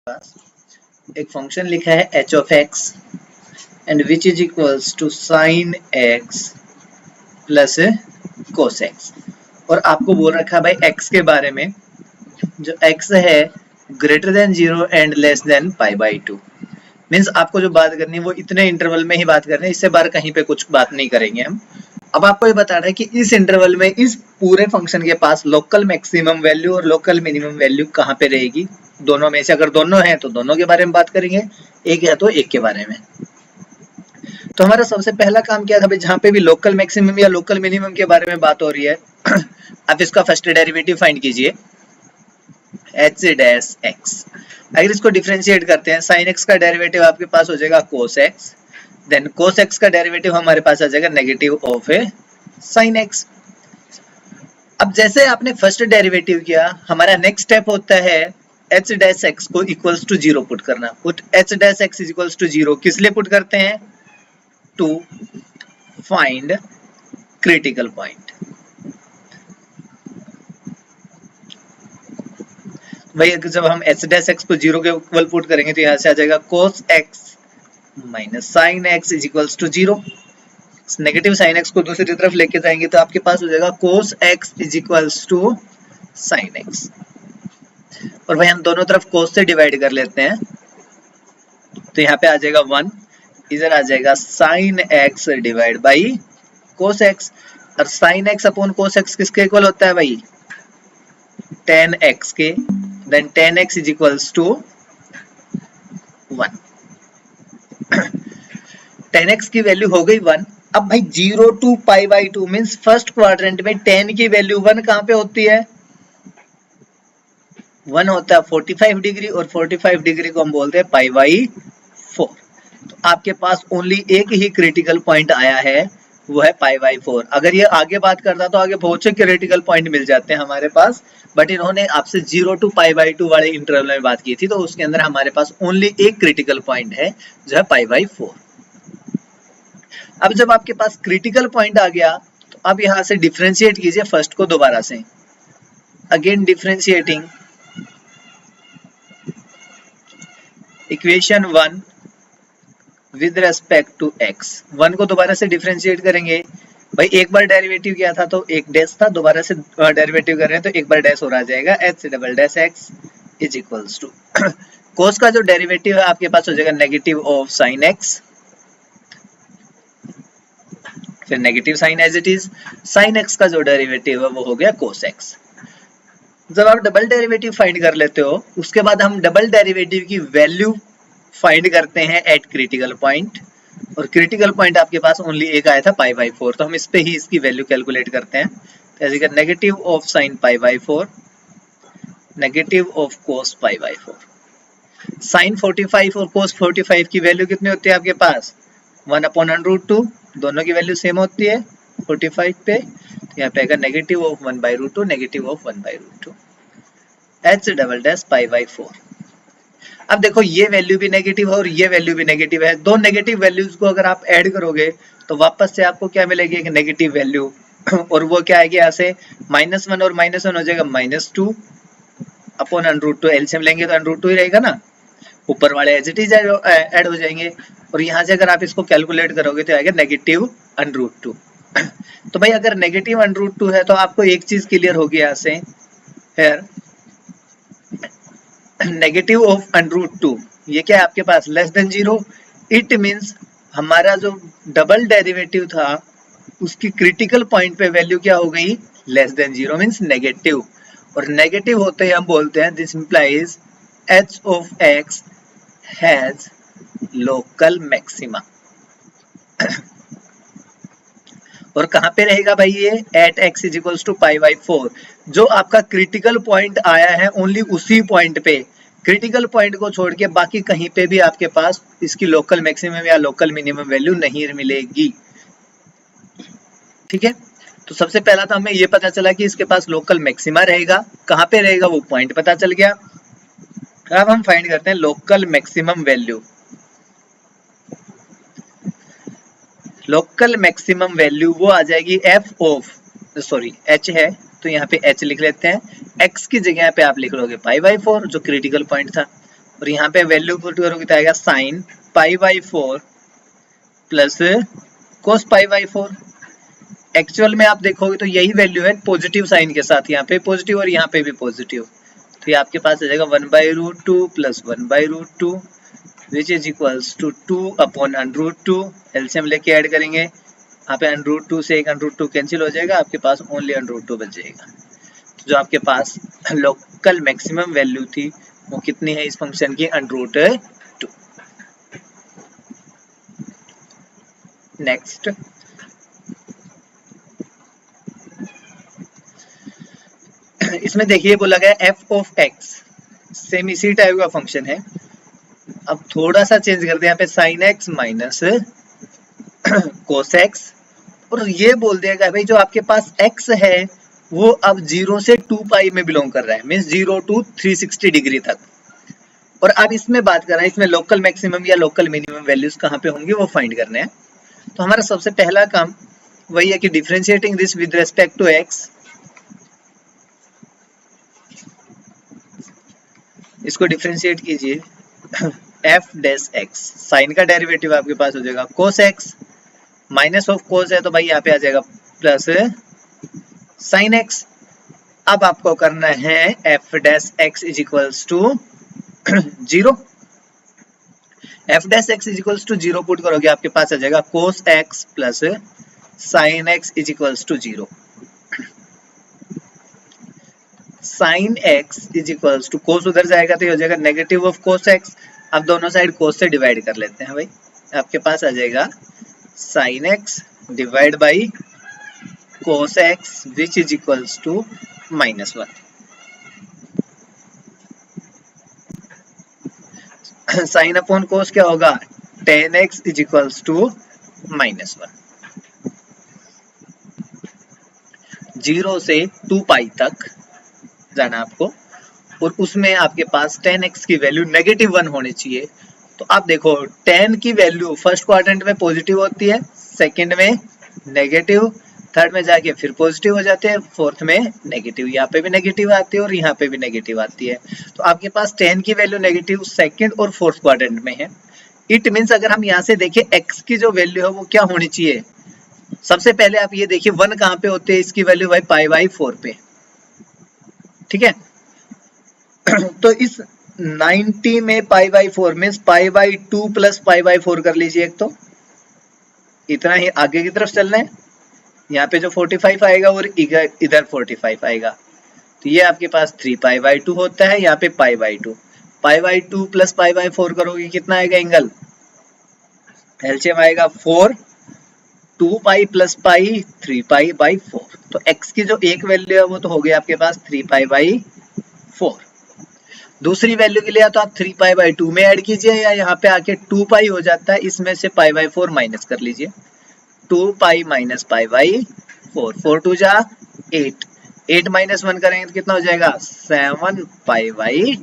पास एक फंक्शन लिखा है h of x and which is equals to sine x plus cos x, और आपको बोल रखा है भाई एक्स के बारे में, जो एक्स है greater than 0 and less than pi by 2। Means आपको जो बात करनी है वो इतने इंटरवल में ही बात करनी है, इससे बाहर कहीं पे कुछ बात नहीं करेंगे हम। अब आपको ये बताना है कि इस इंटरवल में इस पूरे फंक्शन के पास लोकल मैक्सिमम वैल्यू और लोकल मिनिमम वैल्यू कहाँ पे रहेगी। दोनों में से अगर दोनों हैं तो दोनों के बारे में बात करेंगे, एक है तो एक के बारे में। तो हमारा सबसे पहला काम क्या था भाई, जहां पे भी लोकल मैक्सिमम या लोकल मिनिमम के बारे में बात हो रही है आप इसका फर्स्ट डेरिवेटिव फाइंड कीजिए एच डैश एक्स। अगर इसको डिफरेंशिएट करते हैं, साइन एक्स का डेरिवेटिव आपके पास हो जाएगा cos x, then cos x का डेरिवेटिव हमारे पास आ जाएगा negative of a sine x. अब जैसे आपने फर्स्ट डेरिवेटिव किया, हमारा नेक्स्ट स्टेप होता है एच डैश एक्स को इक्वल्स टू 0 पुट करना। Put h dash x is equals to 0 किस लिए पुट करते हैं, टू फाइंड क्रिटिकल पॉइंट। भाई जब हम एच डैश एक्स को 0 के इक्वल पुट करेंगे तो यहाँ से आ जाएगा cos x minus sine x is equals to 0। Negative sine x को दूसरी तरफ लेके जाएंगे तो आपके पास हो जाएगा cos x is equals to sine x. और भाई हम दोनों तरफ कोस से डिवाइड कर लेते हैं तो यहाँ पे आ जाएगा 1, इधर आ जाएगा sine x divide by cos x. और sine x upon cos x किसके इक्वल होता है भाई, tan x के, then tan x is equals to 1। tan x की वैल्यू हो गई 1। अब भाई 0 to pi by 2 means first quadrant में tan की वैल्यू 1 कहां पे होती है, 1 होता है 45 डिग्री, और 45 डिग्री को हम बोलते हैं पाई बाई 4। तो आपके पास ओनली एक ही क्रिटिकल पॉइंट आया है, वो है पाई बाई 4। अगर ये आगे बात करता तो आगे बहुत से क्रिटिकल पॉइंट मिल जाते हैं हमारे पास, बट इन्होंने आपसे 0 टू पाई बाई 2 वाले इंटरवल में बात की थी, तो उसके अंदर हमारे पास ओनली एक क्रिटिकल पॉइंट है जो है पाई बाई 4। अब जब आपके पास क्रिटिकल पॉइंट आ गया तो अब यहां से डिफरेंशिएट कीजिए फर्स्ट को दोबारा से, again differentiating equation 1 with respect to x. 1 को दोबारा से डिफरेंशिएट करेंगे, भाई एक बार डेरिवेटिव किया था तो एक डैश था, दोबारा से डेरिवेटिव कर रहे हैं तो एक बार डैश और आ जाएगा, h double dash x is equals to cos का जो डेरिवेटिव है आपके पास हो जाएगा नेगेटिव ऑफ साइन एक्स, फिर negative sine as it is, sine x का जो डेरिवेटिव है वो हो गया कोस एक्स। जब आप डबल डेरिवेटिव फाइंड कर लेते हो उसके बाद हम डबल डेरिवेटिव की वैल्यू फाइंड करते हैं एट क्रिटिकल पॉइंट, और क्रिटिकल पॉइंट आपके पास ओनली एक आया था पाई बाई 4, तो हम इस पे ही इसकी वैल्यू कैलकुलेट करते हैं। तो ऐसे negative of sine pi by 4 negative of cos pi by 4। Sine 45 और कोस 45 की वैल्यू कितनी होती है आपके पास, 1 अपॉन अंडर 2, दोनों की वैल्यू सेम होती है 45 पे, तो यहाँ पे आएगा negative of 1 by root 2 negative of 1 by root 2 h double dash pi by 4। अब देखो ये वैल्यू भी नेगेटिव है और ये वैल्यू भी नेगेटिव है, दो नेगेटिव वैल्यूज को अगर आप ऐड करोगे तो वापस से आपको क्या मिलेगी, एक नेगेटिव वैल्यू, और वो क्या आएगी यहाँ से -1 और -1 हो जाएगा -2 अपॉन अंडर 2, एलसीएम लेंगे तो अंडर 2 ही रहेगा ना, ऊपर वाले एज इट इज ऐड हो जाएंगे, और यहाँ से अगर आप इसको कैलकुलेट करोगे तो आएगा नेगेटिव अंडर 2। तो भाई अगर नेगेटिव अंडर 2 है तो आपको एक चीज क्लियर होगी यहाँ से, फिर नेगेटिव ऑफ अंडर 2 ये क्या है आपके पास लेस देन 0, इट मींस हमारा जो डबल डेरिवेटिव था उसकी क्रिटिकल पॉइंट पे वैल्यू क्या हो गई, लेस देन 0 मींस नेगेटिव, और नेगेटिव होते ही हम बोलते हैं this implies h of x has local maxima. और कहां पे रहेगा भाई ये, at x is equals to pi by 4। जो आपका क्रिटिकल पॉइंट आया है ओनली उसी पॉइंट पे, क्रिटिकल पॉइंट को छोड़ के बाकी कहीं पे भी आपके पास इसकी लोकल मैक्सिमम या लोकल मिनिमम वैल्यू नहीं मिलेगी। ठीक है, तो सबसे पहला तो हमें ये पता चला कि इसके पास लोकल मैक्सिमा रहेगा, कहां पे रहेगा वो पॉइंट पता चल गया। अब हम फाइंड करते हैं local maximum value. Local maximum value वो आ जाएगी एफ ऑफ, सॉरी एच है तो यहाँ पे एच लिख लेते हैं, एक्स की जगह पे आप लिख लोगे पाई बाई 4 जो क्रिटिकल पॉइंट था, और यहाँ पे वैल्यू पुट करोगे तो आएगा sign pi by 4 plus cos pi by 4। Actual में आप देखोगे तो यही वैल्यू है पॉजिटिव साइन के साथ, यहाँ पे पॉजिटिव और यहाँ पे भी पॉजिटिव। तो ये आपके पास आ जाएगा 1/√2 plus 1/√2 which is equals to 2/√2। LCM लेके ऐड करेंगे, यहाँ पे √2 से एक √2 कैंसिल हो जाएगा, आपके पास ओनली √2 बच जाएगा। तो जो आपके पास लोकल मैक्सिमम वैल्यू थी वो कितनी है इस फंक्शन की, √2। नेक्स्ट, इसमें देखिए बोला गया f ऑफ x, सेम इसी टाइप का फंक्शन है। अब थोड़ा सा चेंज कर दे यहाँ पे sin x minus cos x, और ये बोल दिया भाई जो आपके पास x है वो अब 0 से 2 पाई में बिलोंग कर रहा है, मीन्स 0 to 360 डिग्री तक। और अब इसमें बात कर रहे हैं इसमें लोकल मैक्सिमम या लोकल मिनिमम वैल्यूज कहाँ पे होंगी वो फाइंड करने हैं। तो हमारा सबसे पहला काम वही है कि differentiating this with respect to x, इसको डिफरेंशिएट कीजिए f डैश x, साइन का डेरिवेटिव आपके पास हो जाएगा cos x, minus of cos है तो भाई यहाँ पे आ जाएगा प्लस sin x। अब आपको करना है f dash x is equals to 0, f dash x is equals to 0 put करोगे आपके पास आ जाएगा cos x plus sin x is equals to 0। sin x is equals to cos उधर जाएगा तो ये हो जाएगा नेगेटिव ऑफ cos x। अब दोनों साइड cos से डिवाइड कर लेते हैं भाई, आपके पास आ जाएगा sin x divide by cos x which is equals to -1। sin upon cos क्या होगा, tan x is equals to -1। 0 से 2 पाई तक जाना आपको, और उसमें आपके पास tan x की वैल्यू -1 होनी चाहिए। तो आप देखो tan की वैल्यू फर्स्ट क्वाड्रेंट में पॉजिटिव होती है, सेकंड में नेगेटिव, थर्ड में जाके फिर पॉजिटिव हो जाते हैं, फोर्थ में नेगेटिव, यहाँ पे भी नेगेटिव आती है और यहाँ पे भी नेगेटिव आती है। तो आपके पास tan की वैल्यू नेगेटिव सेकंड और फोर्थ क्वाड्रेंट में है। इट मीन्स अगर हम यहाँ से देखें x की जो वैल्यू है वो क्या होनी चाहिए, सबसे पहले आप ये देखिए 1 कहाँ पे होते हैं, इसकी वैल्यू भाई π/4 पे, ठीक है। तो इस 90 में π/4 मीन्स π/2 प्लस π/4 कर लीजिए एक, तो इतना ही आगे की तरफ चलना है। यहाँ पे जो 45 आएगा और इधर 45 आएगा, तो ये आपके पास 3π/2 होता है, यहाँ पे π/2 प्लस π/4 करोगे कितना आएगा एंगल, एलसीएम आएगा 4, 2π प्लस पाई 3π/4। तो x की जो एक वैल्यू है वो तो हो गई आपके पास 3π/4। दूसरी वैल्यू के लिए तो आप 3π/2 में ऐड कीजिए, या यहाँ पे आके 2π हो जाता है, इसमें से π/4 माइनस कर लीजिए, 2π माइनस π/4, 4 2 जा 8, 8 माइनस 1 करेंगे तो कितना हो जाएगा 7π/4।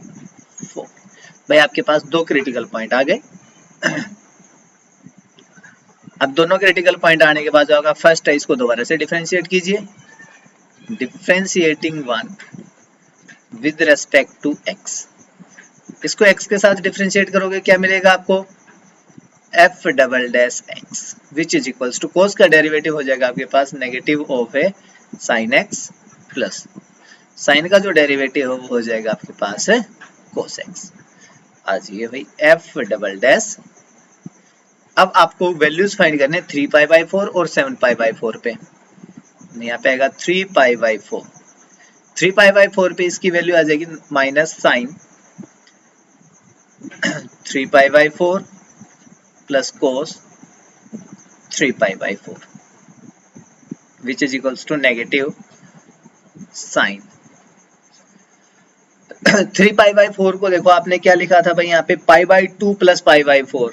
भाई आपके पास दो क्रिटिकल पॉइंट आ गए। अब दोनों क्रिटिकल पॉइंट आने के बाद जो होगा, फर्स्ट है इसको दोबारा से डिफरेंशिएट कीजिए, differentiating 1 with respect to x, इसको x के साथ डिफरेंशिएट करोगे क्या मिलेगा आपको, f double dash x which is equals to cos का डेरिवेटिव हो जाएगा आपके पास नेगेटिव ऑफ है sin x प्लस sin का जो डेरिवेटिव हो जाएगा आपके पास है cos x। आ जाइए भाई f डबल डैश, अब आपको वैल्यूज फाइंड करने 3π/4 और 7π/4 पे, यहाँ पे आएगा 3π/4, 3π/4 पे इसकी वैल्यू आ जाएगी minus sine 3π/4 plus cos 3π/4 which is equals to negative sine 3π/4 को देखो आपने क्या लिखा था भाई, यहाँ पे π/2 प्लस π/4,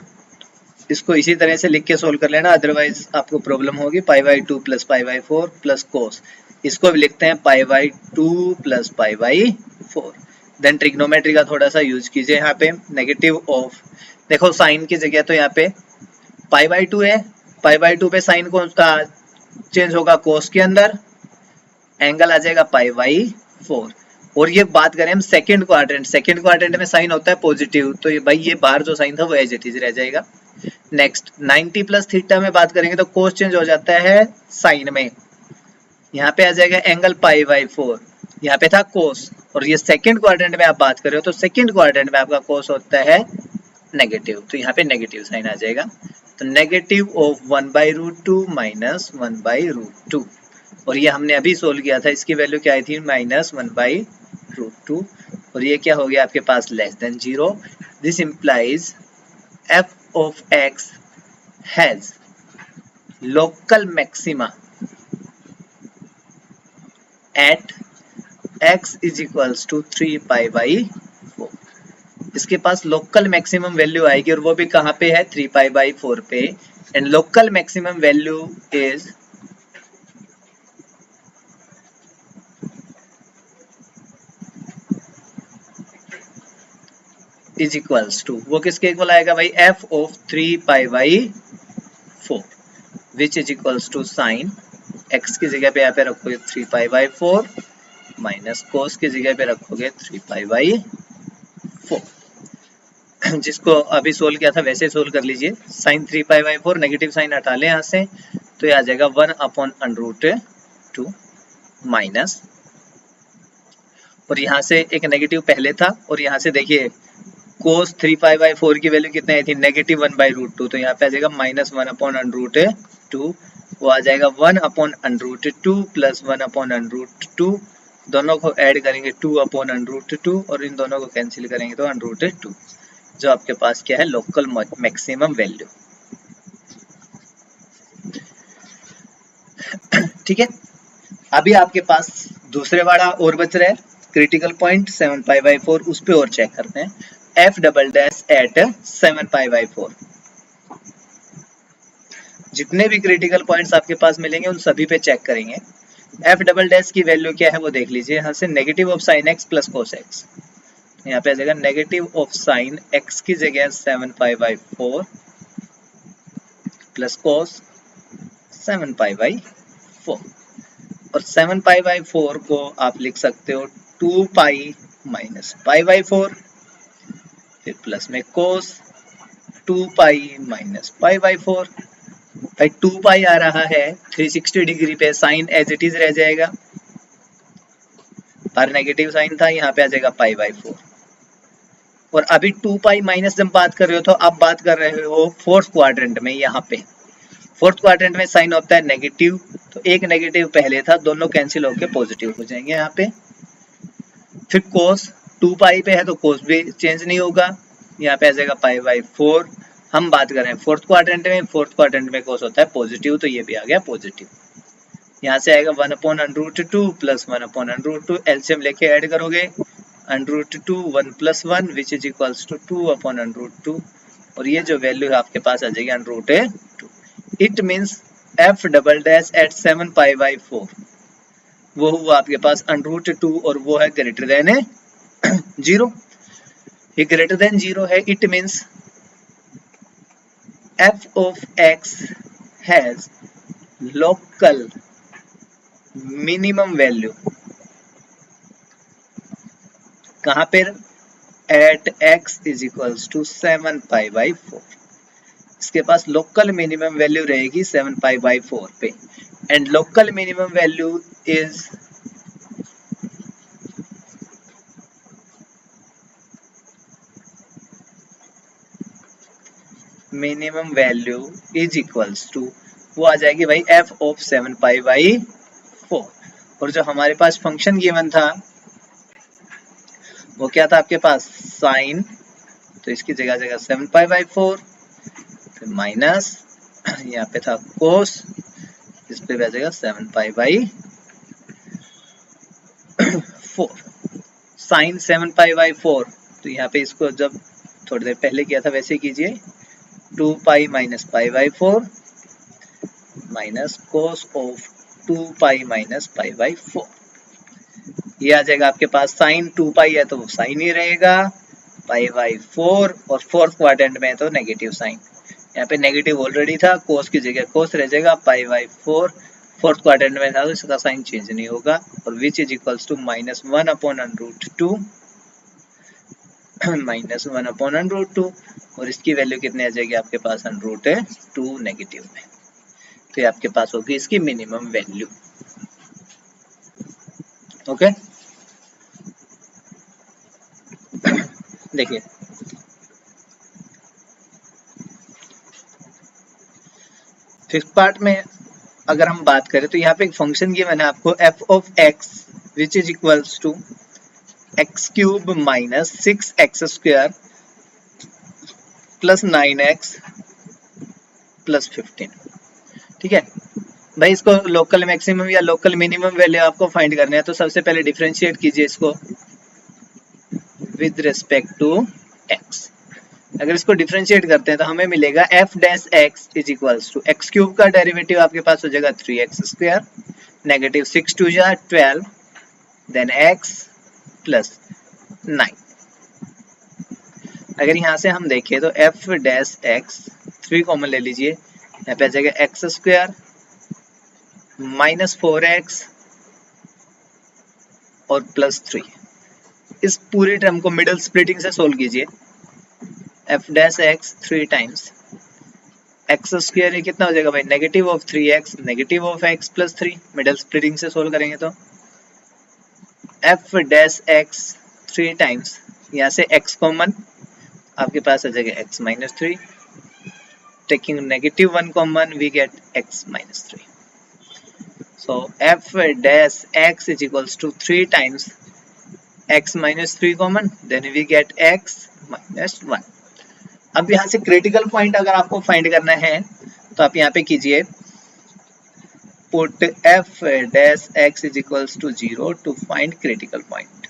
इसको इसी तरह से लिख के सोल्व कर लेना, अदरवाइज आपको प्रॉब्लम होगी। π/2 प्लस π/4 प्लस कोस, इसको भी लिखते हैं π/2 प्लस π/4। देन ट्रिग्नोमेट्री का थोड़ा सा यूज कीजिए, यहाँ पे नेगेटिव ऑफ, देखो साइन की जगह तो यहाँ पे π/2 है, π/2 पे साइन को चेंज होगा कोस के अंदर, एंगल आ जाएगा π/4, और ये बात करें हम सेकंड क्वाड्रेंट में साइन होता है पॉजिटिव, तो ये भाई ये बाहर जो साइन था वो एज इट इज रह जाएगा। नेक्स्ट 90 प्लस थीटा में बात करेंगे तो कोस चेंज हो जाता है साइन में, यहाँ पे आ जाएगा एंगल पाई बाई 4, यहाँ पे था कोस, और ये सेकंड क्वाड्रेंट में आप बात कर रहे हो तो सेकंड क्वाड्रेंट में आपका कोस होता है नेगेटिव, तो यहाँ पे नेगेटिव साइन आ जाएगा। तो नेगेटिव ऑफ 1/√2 माइनस 1/√2, और ये हमने अभी सोल्व किया था, इसकी वैल्यू क्या आई थी -1/√2, और ये क्या हो गया आपके पास less than 0। This implies f of x has local maxima at x is equals to 3π/4। इसके पास लोकल मैक्सिमम वैल्यू आएगी, और वो भी कहाँ पे है 3π/4 पे, and local maximum value is equals to, वो किसके इक्वल आएगा भाई f of 3π/4 which is equals to sine x की जगह पे यहाँ पे रखोगे 3π/4 माइनस कोस की जगह पे रखोगे 3π/4। जिसको अभी सोल्व किया था वैसे सोल्व कर लीजिए। साइन 3π/4 नेगेटिव साइन हटा लें यहाँ से, तो ये आ जाएगा 1/√2 माइनस, और यहाँ से एक नेगेटिव पहले था, और यहाँ से देखिए कोस 3π/4 की वैल्यू कितनी आई थी -1/√2, तो यहाँ पे आ जाएगा -1/√2, वो आ जाएगा 1/√2 प्लस 1/√2, दोनों को ऐड करेंगे 2/√2, और इन दोनों को कैंसिल करेंगे तो √2, जो आपके पास क्या है लोकल मैक्सिमम वैल्यू। ठीक है, अभी आपके पास दूसरे वाला और बच रहा है क्रिटिकल पॉइंट 7π/4, उस पे और चेक करते हैं। f डबल डैश एट 7π/4, जितने भी क्रिटिकल पॉइंट्स आपके पास मिलेंगे उन सभी पे चेक करेंगे। f डबल डैश की वैल्यू क्या है वो देख लीजिए, यहाँ से negative of sign x plus cos x, यहाँ पे आ जाएगा नेगेटिव ऑफ साइन x की जगह 7π/4 प्लस कोस 7π/4, और 7π/4 को आप लिख सकते हो 2π माइनस π/4, फिर प्लस में कोस 2π माइनस π/4। भाई 2π आ रहा है 360 डिग्री पे, साइन एज इट इज रह जाएगा, पर नेगेटिव साइन था, यहाँ पे आ जाएगा π/4। और अभी 2π माइनस जब बात कर रहे हो तो आप बात कर रहे हो फोर्थ क्वाड्रेंट में, यहाँ पे फोर्थ क्वाड्रेंट में साइन होता है नेगेटिव, तो एक नेगेटिव पहले था, दोनों कैंसिल होकर पॉजिटिव हो जाएंगे यहाँ पे। फिर कोस 2π पे है तो कोस भी चेंज नहीं होगा, यहाँ पे आ जाएगा π/4। हम बात कर रहे हैं फोर्थ क्वाड्रेंट में कोस होता है पॉजिटिव, तो ये भी आ गया पॉजिटिव। यहाँ से आएगा 1/√2 प्लस 1/√2, एलसीएम लेके ऐड करोगे √2 1 + 1 विच इज इक्वल्स टू 2/√2, और ये जो वैल्यू है आपके पास आ जाएगी √2। It means f double dash at 7π/4 वो हुआ आपके पास √2, और वो है ग्रेटर देन 0, ये ग्रेटर देन 0 है। It means f of x has local minimum value, कहाँ पे at x is equals to 7π/4, इसके पास लोकल मिनिमम वैल्यू रहेगी 7π/4 पे, and local minimum value is minimum value is equals to, वो आ जाएगी भाई f ऑफ 7π/4, और जो हमारे पास फंक्शन गिवन था वो क्या था आपके पास साइन, तो इसकी जगह 7π/4, फिर माइनस यहाँ पे था कोस, इस पे आ जाएगा 7π/4, साइन 7π/4, तो यहाँ पे इसको जब थोड़ी देर पहले किया था वैसे कीजिए, 2π minus π/4 minus cos of 2π minus π/4, ये आ जाएगा आपके पास। साइन 2π है तो वो साइन ही रहेगा, π/4, और फोर्थ क्वाड्रेंट में तो नेगेटिव साइन, यहाँ पे नेगेटिव ऑलरेडी था, कोस की जगह कोस रह जाएगा, π/4 फोर्थ क्वाड्रेंट में था तो इसका साइन चेंज नहीं होगा, और विच इज इक्वल्स टू -1/√2 -1/√2, और इसकी वैल्यू कितनी आ जाएगी आपके पास, √2 नेगेटिव में, तो ये आपके पास होगी इसकी मिनिमम वैल्यू। ओके, देखिए फिफ्थ पार्ट में अगर हम बात करें तो यहाँ पे एक फंक्शन की मैंने आपको f of x which is equals to x³ minus 6x² plus 9x plus 15, ठीक है भाई। इसको लोकल मैक्सिमम या लोकल मिनिमम वैल्यू आपको फाइंड करना है, तो सबसे पहले डिफरेंशिएट कीजिए इसको विद रिस्पेक्ट टू x। अगर इसको डिफरेंशिएट करते हैं तो हमें मिलेगा f dash x is equals to x³ का डेरिवेटिव आपके पास हो जाएगा 3x², नेगेटिव 6 2 जा 12, देन x प्लस 9। अगर यहाँ से हम देखें तो f डैश x 3 कॉमन ले लीजिए, यहाँ पे आ जाएगा x² माइनस 4x और प्लस 3। इस पूरे टर्म को मिडल स्प्लिटिंग से सोल्व कीजिए, f dash x 3 times x², ये कितना हो जाएगा भाई, negative of 3x negative of x plus 3, middle splitting से सोल्व करेंगे तो f डैश x 3 टाइम्स, यहाँ से x कॉमन आपके पास आ जाएगा x minus 3, taking negative 1 common we get x minus 3। So f dash x is equals to 3 times x minus 3 common, then we get x minus 1। अब यहाँ से critical point अगर आपको फाइंड करना है तो आप यहाँ पे कीजिए put f dash x is equals to 0 to find critical point.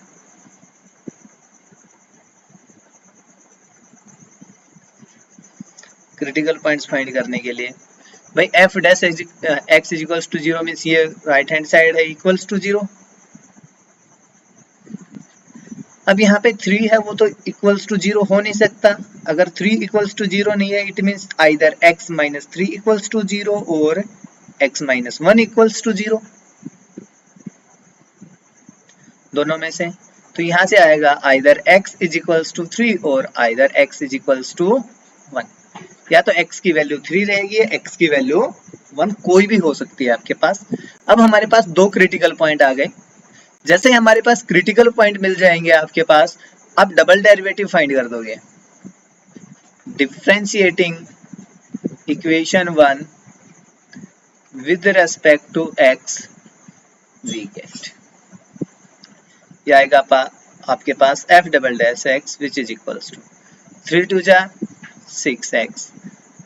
Critical points find करने के लिए भाई f dash x is equals to 0 means ये राइट हैंड साइड है इक्वल्स टू 0। अब यहाँ पे 3 है वो तो इक्वल्स टू 0 हो नहीं सकता, अगर 3 इक्वल्स टू 0 नहीं है it means either x minus 3 equals to 0 और x माइनस 1 इक्वल्स टू 0, दोनों में से। तो यहाँ से आएगा either x is equals to 3 और either x is equals to 1, या तो x की वैल्यू 3 रहेगी, x की वैल्यू 1, कोई भी हो सकती है आपके पास। अब हमारे पास दो क्रिटिकल पॉइंट आ गए, जैसे हमारे पास क्रिटिकल पॉइंट मिल जाएंगे आपके पास, आप डबल डेरिवेटिव फाइंड कर दोगे, differentiating equation 1 with respect to x we get, ये आएगा आपके पास f double dash x which is equals to 3 2 जा 6x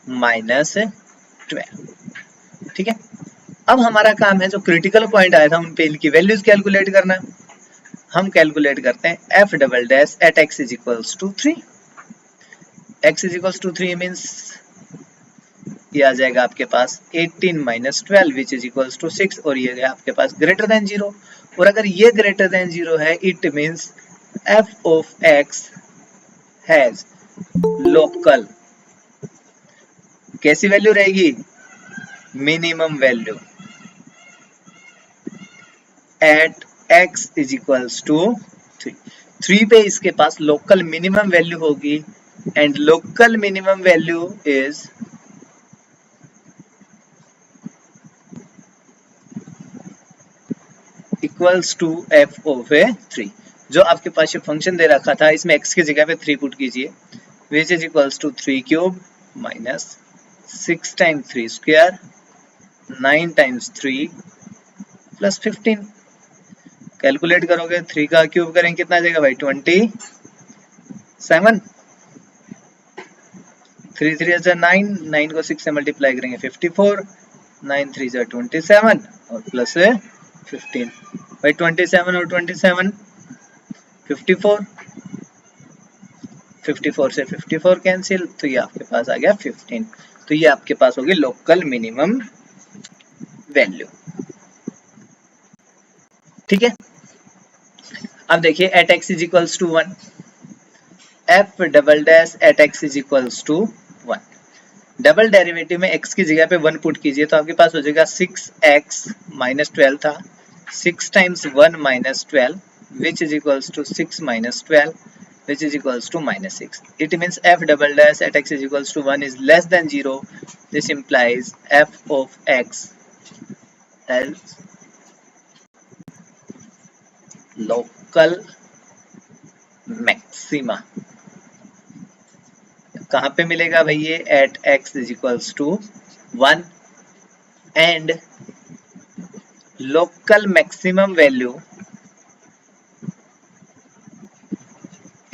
माइनस 12, ठीक है। अब हमारा काम है जो क्रिटिकल पॉइंट आया था उन पे इनकी वैल्यूज कैलकुलेट करना। हम कैलकुलेट करते हैं f double dash at x is equals to 3, x is equals to 3 means ये आ जाएगा आपके पास 18 minus 12 which is equals to 6, और ये है आपके पास ग्रेटर देन 0, और अगर ये ग्रेटर देन 0 है it means f of x has local, कैसी वैल्यू रहेगी, minimum value at x is equals to 3 पे इसके पास लोकल मिनिमम वैल्यू होगी, and local minimum value is equals to f of a 3। जो आपके पास ये फंक्शन दे रखा था इसमें x की जगह पे 3 पुट कीजिए, which is equals to 3 cube minus 6 times 3 square 9 times 3 plus 15। Calculate करोगे 3 का क्यूब करेंगे कितना आ जाएगा भाई 27, 3 3 जा 9, 9 को 6 से मल्टीप्लाई करेंगे 54, 9 3 जा 27 और प्लस 15 भाई 27 और 27 54, 54 से 54 कैंसिल, तो ये आपके पास आ गया 15। तो ये आपके पास होगी लोकल मिनिमम वैल्यू, ठीक है। अब देखिए at x is equals to 1, f double dash at x is equals to 1, double derivative में x की जगह पे 1 पुट कीजिए तो आपके पास हो जाएगा 6x माइनस 12 था, 6 times 1 minus 12 which is equals to 6 minus 12 which is equals to minus 6. It means f double dash at x is equals to 1 is less than 0. This implies f of x as local maxima. कहाँ पे मिलेगा भाई ये? at x is equals to 1 and local maximum value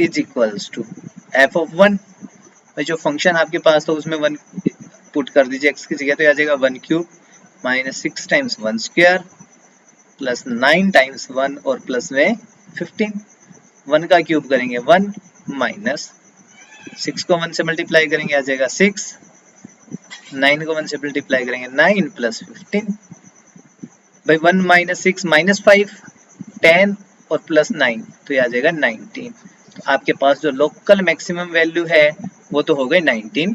is equals to f of 1. जो function आपके पास था उसमें 1 put कर दीजिए x की जगह, तो आ जाएगा 1 cube minus 6 times 1 square plus 9 times 1 और प्लस में 15. 1 का क्यूब करेंगे 1 माइनस 6 को 1 से मल्टीप्लाई करेंगे आ जाएगा 6, 9 को 1 से मल्टीप्लाई करेंगे 9 प्लस 15. भाई 1 माइनस 6 माइनस 5, 10 और प्लस 9 तो ये आ जाएगा 19. तो आपके पास जो लोकल मैक्सिमम वैल्यू है वो तो हो गई 19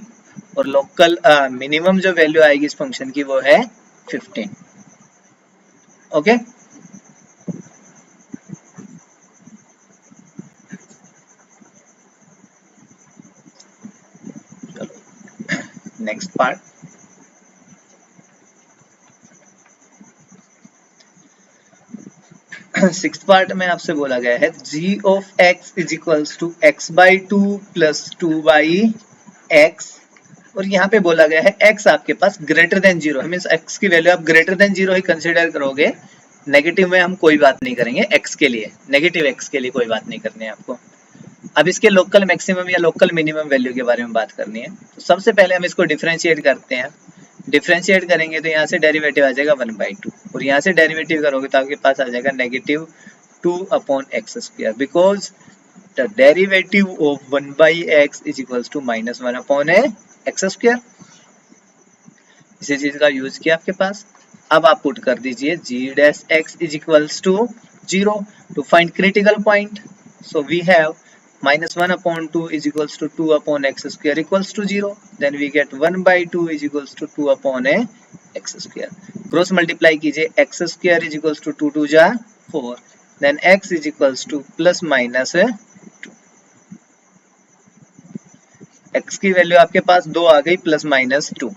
और लोकल मिनिमम जो वैल्यू आएगी इस फंक्शन की वो है 15. Okay next part. Sixth part में आपसे बोला गया है g of x is equals to x by 2 plus 2 by x और यहाँ पे बोला गया है x आपके पास ग्रेटर देन 0 मीन्स x की वैल्यू आप ग्रेटर देन 0 ही कंसिडर करोगे. नेगेटिव में हम कोई बात नहीं करेंगे x के लिए, नेगेटिव x के लिए कोई बात नहीं करनी है आपको. अब इसके लोकल मैक्सिमम या लोकल मिनिमम वैल्यू के बारे में बात करनी है. तो सबसे पहले हम इसको डिफरेंशिएट करते हैं. डिफरेंशिएट करेंगे तो यहाँ से डेरिवेटिव आ जाएगा 1/2 और यहाँ से डेरिवेटिव करोगे तो आपके पास आ जाएगा negative 2 upon x square because the derivative of 1/x is equals to -1 upon x square. इसी चीज का यूज किया आपके पास. अब आप पुट कर दीजिए g dash x is equals to 0 to find critical point. So we have -1 upon 2 is equals to 2 upon x square equals to 0. Then we get 1/2 is equals to 2 upon x square. Cross multiply कीजिए x square is equals to 2 2 जा 4. Then x is equals to plus minus 2. x की value आपके पास 2 आ गई plus minus 2.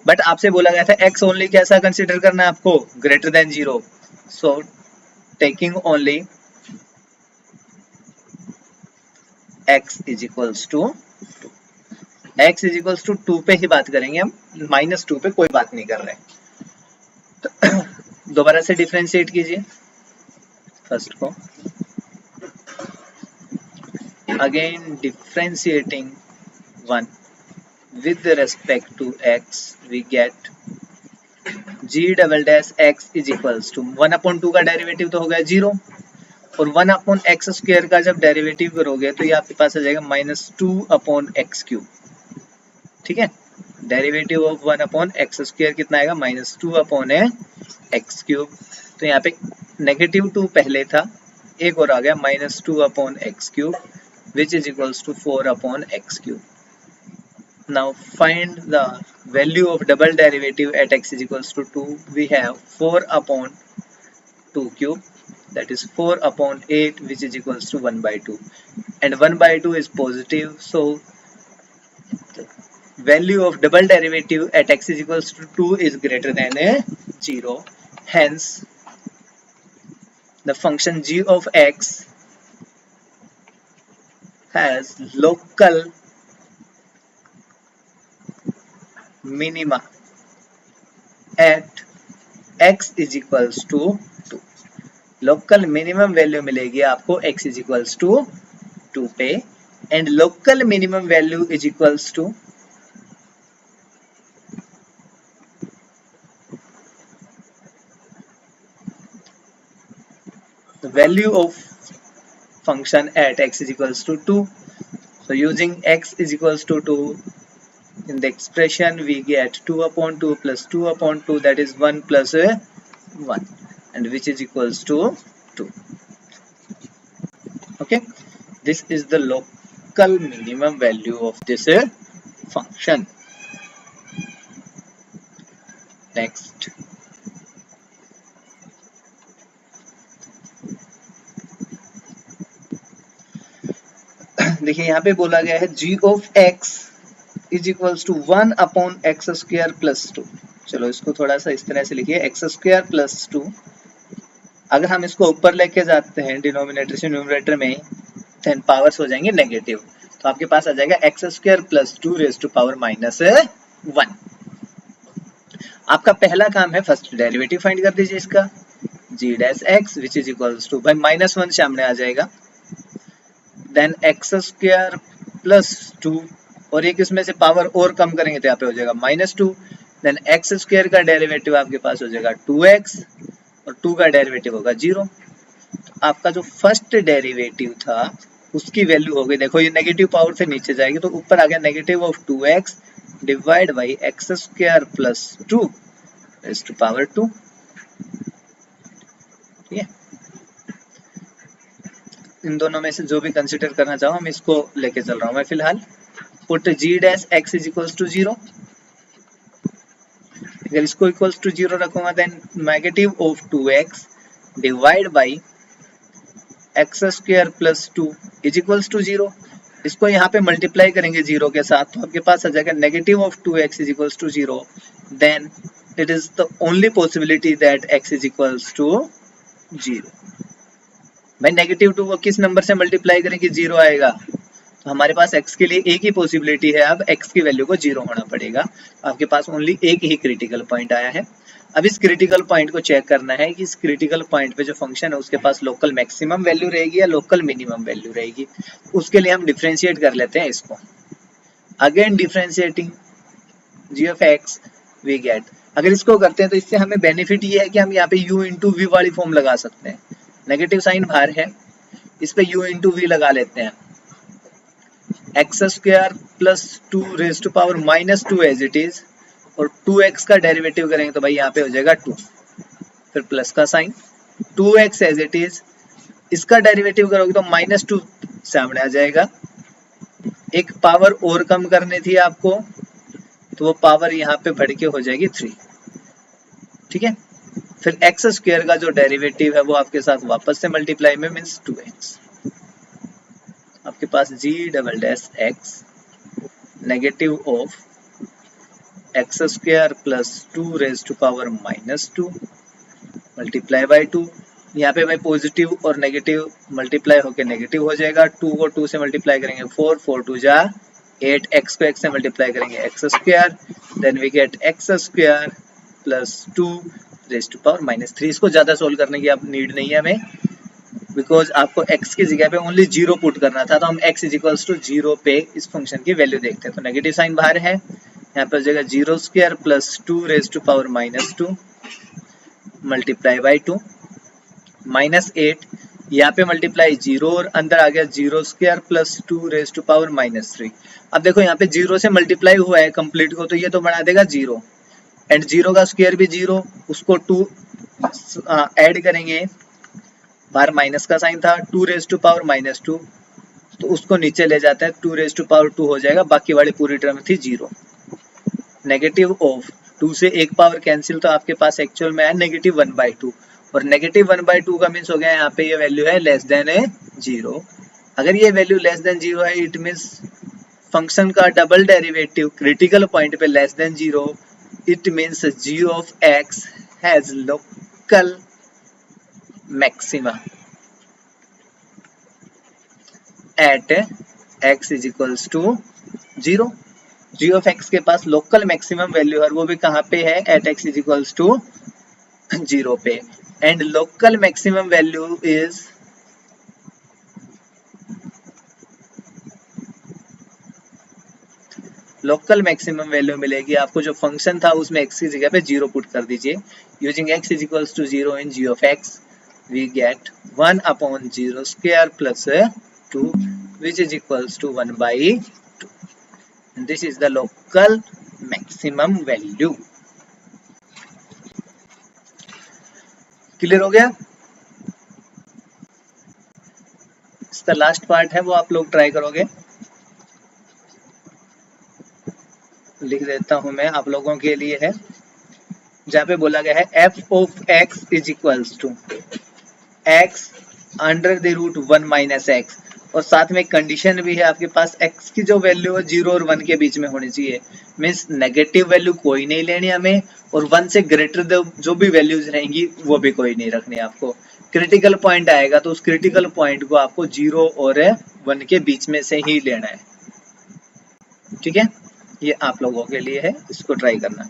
But आपसे बोला गया था x only कैसा कंसिडर करना है आपको? Greater than 0. So taking only x is equals to 2. x is equals to 2 पे ही बात करेंगे हम, -2 पे कोई बात नहीं कर रहे. तो दोबारा से डिफरेंशिएट कीजिए फर्स्ट को. Again differentiating 1 with respect to x we get g double dash x is equals to 1 upon 2 का डेरिवेटिव तो हो गया 0 और 1 अपॉन एक्स स्क्वायर का जब डेरिवेटिव करोगे तो ये आपके पास आ जाएगा -2 अपॉन एक्स क्यूब. ठीक है, derivative of 1 upon x square कितना आएगा? -2 अपॉन एक्स क्यूब. तो यहाँ पे -2 पहले था, एक और आ गया -2 upon x cube which is equals to 4 upon x cube. Now find the value of double derivative at x is equals to 2. We have 4 upon 2 cube, that is 4 upon 8 which is equals to 1/2 and 1/2 is positive, so the value of double derivative at x is equals to 2 is greater than 0. Hence the function g of x has local minima at x is equals to 2. Local minimum value मिलेगी आपको x is equals to 2 पे and local minimum value is equals to value of function at x is equals to 2. So using x is equals to 2 in the expression we get 2 upon 2 plus 2 upon 2 that is 1 plus 1 and which is equals to 2. Okay, this is the local minimum value of this function. Next. देखिए यहाँ पे बोला गया है g of x is equals to 1 upon x square plus 2। चलो इसको थोड़ा सा इस तरह से लिखिए, एक्स स्क्वायर प्लस 2। अगर हम इसको ऊपर लेके जाते हैं डिनोमिनेटर से न्यूमरेटर में, देन पावर्स हो जाएंगे नेगेटिव, तो आपके पास आ जाएगा x square plus 2 raise to power minus 1। आपका पहला काम है फर्स्ट डेरिवेटिव फाइंड कर दीजिए इसका, g dash x which is equals to, भाई माइनस 1 सामने आ जाएगा, देन एक्स स्क्वायर प्लस 2, और एक इसमें से पावर और कम करेंगे तो यहाँ पे हो जाएगा माइनस 2, देन एक्स स्क्वायर का डेरिवेटिव आपके पास हो जाएगा 2x, और 2 का डेरिवेटिव होगा 0। तो आपका जो फर्स्ट डेरिवेटिव था उसकी वैल्यू हो गई, देखो ये नेगेटिव पावर से नीचे जाएगी तो ऊपर आ गया negative of 2x divide by x square plus 2 raise to power 2। ठीक है, इन दोनों में से जो भी कंसीडर करना चाहो, हम इसको लेके चल रहा हूं मैं फिलहाल। Put g dash x is equals to 0। अगर इसको इक्वल्स टू 0 रखूंगा then negative of 2x divide by x square plus 2 is equals to 0। इसको यहाँ पे मल्टीप्लाई करेंगे 0 के साथ तो आपके पास आ जाएगा negative of 2x is equals to 0। Then it is the only possibility that x is equals to 0। भाई नेगेटिव 2 को किस नंबर से मल्टीप्लाई करेंगे 0 आएगा, तो हमारे पास x के लिए एक ही पॉसिबिलिटी है, अब x की वैल्यू को 0 होना पड़ेगा। आपके पास ओनली एक ही क्रिटिकल पॉइंट आया है। अब इस क्रिटिकल पॉइंट को चेक करना है कि इस क्रिटिकल पॉइंट पे जो फंक्शन है उसके पास लोकल मैक्सिमम वैल्यू रहेगी या लोकल मिनिमम वैल्यू रहेगी। उसके लिए हम डिफरेंशिएट कर लेते हैं इसको। Again differentiating g of x we get, अगर इसको करते हैं तो इससे हमें बेनिफिट ये है कि हम यहाँ पे u इंटू वी वाली फॉर्म लगा सकते हैं। नेगेटिव साइन बाहर है, इस पे u इंटू वी लगा लेते हैं। X square plus 2 raise to power minus 2 as it is, और 2x का डेरिवेटिव करेंगे तो भाई यहाँ पे हो जाएगा 2, फिर प्लस का sign 2x as it is, इसका डेरिवेटिव करोगे तो माइनस 2 सामने आ जाएगा। एक पावर और कम करनी थी आपको तो वो पावर यहाँ पे बढ़ के हो जाएगी 3। ठीक है, फिर एक्स स्क्वायर का जो डेरिवेटिव है वो आपके साथ वापस से मल्टीप्लाई में मीन्स 2x। आपके पास g double dash x negative of x square plus 2 raise to power minus 2 multiply by 2। यहाँ पे भाई पॉजिटिव और नेगेटिव मल्टीप्लाई होके नेगेटिव हो जाएगा, 2 को 2 से मल्टीप्लाई करेंगे 4, 4 2 जा 8, x को x से मल्टीप्लाई करेंगे x square, then we get x square plus 2 raise to power minus 3। इसको ज्यादा सोल्व करने की अब नीड नहीं है हमें, बिकॉज आपको x की जगह पे ओनली 0 पुट करना था, तो हम x इज इक्वल्स टू 0 पे इस फंक्शन की वैल्यू देखते हैं। तो नेगेटिव साइन बाहर है, यहाँ पर जगह 0 square plus 2 raise to power minus 2 multiply by 2 minus 8, यहाँ पे मल्टीप्लाई 0 और अंदर आ गया 0 square plus 2 raise to power minus 3। अब देखो यहाँ पे 0 से मल्टीप्लाई हुआ है कंप्लीट को, तो ये तो बना देगा 0, एंड 0 का स्क्वायर भी 0, उसको 2 ऐड करेंगे, बाहर माइनस का साइन था, 2 रेज टू पावर माइनस 2, तो उसको नीचे ले जाता है, 2 रेज टू पावर 2 हो जाएगा, बाकी वाली पूरी टर्म थी 0। नेगेटिव ऑफ 2 से एक पावर कैंसिल, तो आपके पास एक्चुअल में है नेगेटिव 1/2, और नेगेटिव 1/2 का मीन्स हो गया यहाँ पे ये वैल्यू है लेस देन 0। अगर ये वैल्यू लेस देन 0 है इट मीन्स फंक्शन का डबल डेरिवेटिव क्रिटिकल पॉइंट पे less than 0, it means g of x has local maxima at x is equals to 0। g of x के पास local maximum value है, वो भी कहाँ पे है, at x is equals to 0 पे, and local maximum value is local maximum value मिलेगी आपको, जो फंक्शन था उसमें x की जगह पे 0 पुट कर दीजिए। Using x is equals to 0 in g of x we get 1 upon 0 square plus 2 which is equals to 1/2, and this is the local maximum value। Clear हो गया? इसका लास्ट पार्ट है वो आप लोग ट्राई करोगे, लिख देता हूं मैं आप लोगों के लिए है। जहाँ पे बोला गया है f of x is equals to x under the root 1 minus x, और साथ में कंडीशन भी है आपके पास x की जो वैल्यू है 0 और 1 के बीच में होनी चाहिए, मीन्स नेगेटिव वैल्यू कोई नहीं लेनी हमें, और 1 से ग्रेटर जो भी वैल्यूज रहेंगी वो भी कोई नहीं रखनी आपको। क्रिटिकल पॉइंट आएगा तो उस क्रिटिकल पॉइंट को आपको 0 और 1 के बीच में से ही लेना है। ठीक है, ये आप लोगों के लिए है, इसको ट्राई करना।